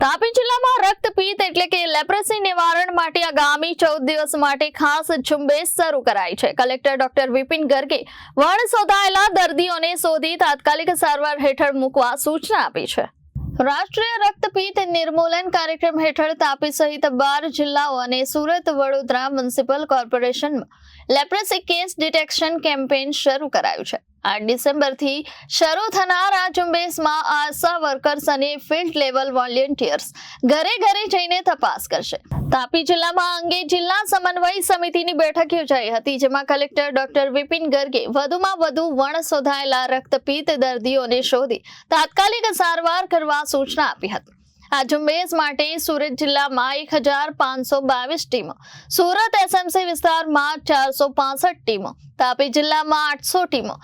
તાપી જિલ્લામાં રક્તપિત્ત એટલે કે લેપ્રસી નિવારણ માટે આગામી 14 દિવસ માટે ખાસ ઝુંબેશ શરૂ કરાઈ છે। કલેક્ટર ડોક્ટર વિપિન ગર્ગે વણ શોધાયેલા દર્દીઓને શોધી તાત્કાલિક સારવાર હેઠળ મૂકવા સૂચના આપી છે। રાષ્ટ્રીય રક્તપિત્ત નિર્મૂલન કાર્યક્રમ હેઠળ તાપી સહિત 12 જિલ્લાઓ અને સુરત વડોદરા મ્યુનિસિપલ કોર્પોરેશનમાં લેપ્રસી કેસ ડિટેક્શન કેમ્પેઇન શરૂ કરાયું છે। 8 ડિસેમ્બરથી શરૂ થનાર આ ઝુંબેશમાં આશા વર્કર્સ અને ફિલ્ડ લેવલ વોલેન્ટિયર્સ ઘરે ઘરે જઈને તપાસ કરશે। તાપી જિલ્લામાં અંગે જિલ્લા સમન્વય સમિતિની બેઠક યોજાઈ હતી, જેમાં કલેક્ટર ડોક્ટર વિપિન ગર્ગે વધુમાં વધુ વણ શોધાયેલા રક્તપિત્ત દર્દીઓને શોધી તાત્કાલિક સારવાર કરવા સૂચના આપી હતી। આ ઝુંબેશ માટે સુરત જિલ્લામાં 1522 ટીમો, સુરત એસએમસી વિસ્તારમાં 465 ટીમો, તાપી જિલ્લામાં 800 ટીમો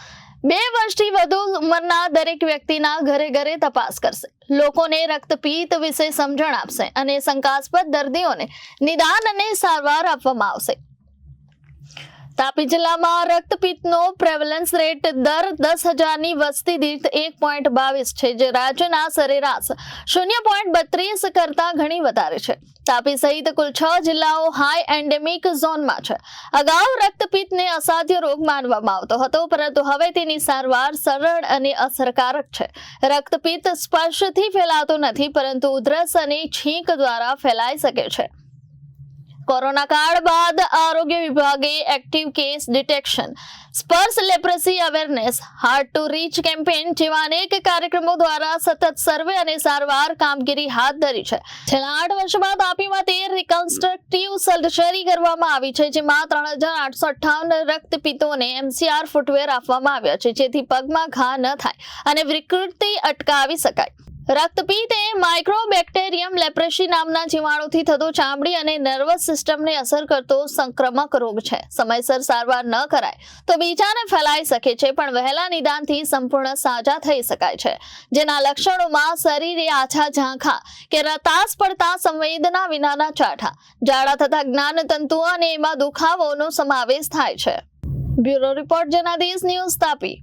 2 વર્ષથી વધુ ઉંમરના દરેક વ્યક્તિના ઘરે ઘરે તપાસ કરશે, લોકોને રક્તપિત્ત વિશે સમજણ આપશે અને શંકાસ્પદ દર્દીઓને નિદાન અને સારવાર આપવામાં આવશે। તાપી જિલ્લામાં રક્તપિત્તનો પ્રેવલન્સ રેટ દર 10,000ની વસ્તી દીઠ 1.22 છે, જે રાજ્યના સરેરાશ 0.32 કરતા ઘણી વધારે છે। તાપી સહિત કુલ 6 જિલ્લાઓ હાઈ એન્ડેમિક ઝોનમાં છે। અગાઉ રક્તપિત્તને અસાધ્ય રોગ માનવામાં આવતો હતો, પરંતુ હવે તેની સારવાર સરળ અને અસરકારક છે। રક્તપિત્ત સ્પર્શથી ફેલાતું નથી, પરંતુ ઉધરસ અને છીંક દ્વારા ફેલાઈ શકે છે। કોરોના કાળ બાદ આરોગ્ય વિભાગે એક્ટિવ કેસ ડિટેક્શન, સ્પર્શ leprosy awareness, hard to reach campaign જેવા અનેક કાર્યક્રમો દ્વારા સતત સર્વે અને સારવાર કામગીરી હાથ ધરી છે। છેલ્લા 8 વર્ષમાં તાપીમાં 13 રિકન્સ્ટ્રક્ટિવ સર્જરી કરવામાં આવી છે, જેમાં 3,858 રક્તપિત્તોને MCR ફૂટવેર આપવામાં આવ્યા છે, જેથી પગમાં ઘા ન થાય અને વિકૃતિ અટકાવી શકાય। રક્તપિત્ત એ માઇક્રોબેક્ટેરિયમ લેપ્રેસી નામના જીવાણુથી થતો ચામડી અને નર્વસ સિસ્ટમને અસર કરતો સંક્રમક રોગ છે। સમયસર સારવાર ન કરાય તો બીજાને ફેલાઈ શકે છે, પણ વહેલા નિદાનથી સંપૂર્ણ સાજા થઈ શકાય છે, જેના લક્ષણોમાં શરીરે આછા ઝાંખા કે રતાશ પડતા સંવેદના વિનાના ચાઠા, ઝાડા થતા જ્ઞાનતંતુઓ અને એમાં દુખાવોનો સમાવેશ થાય છે। Bureau report Janadesh news Tapi.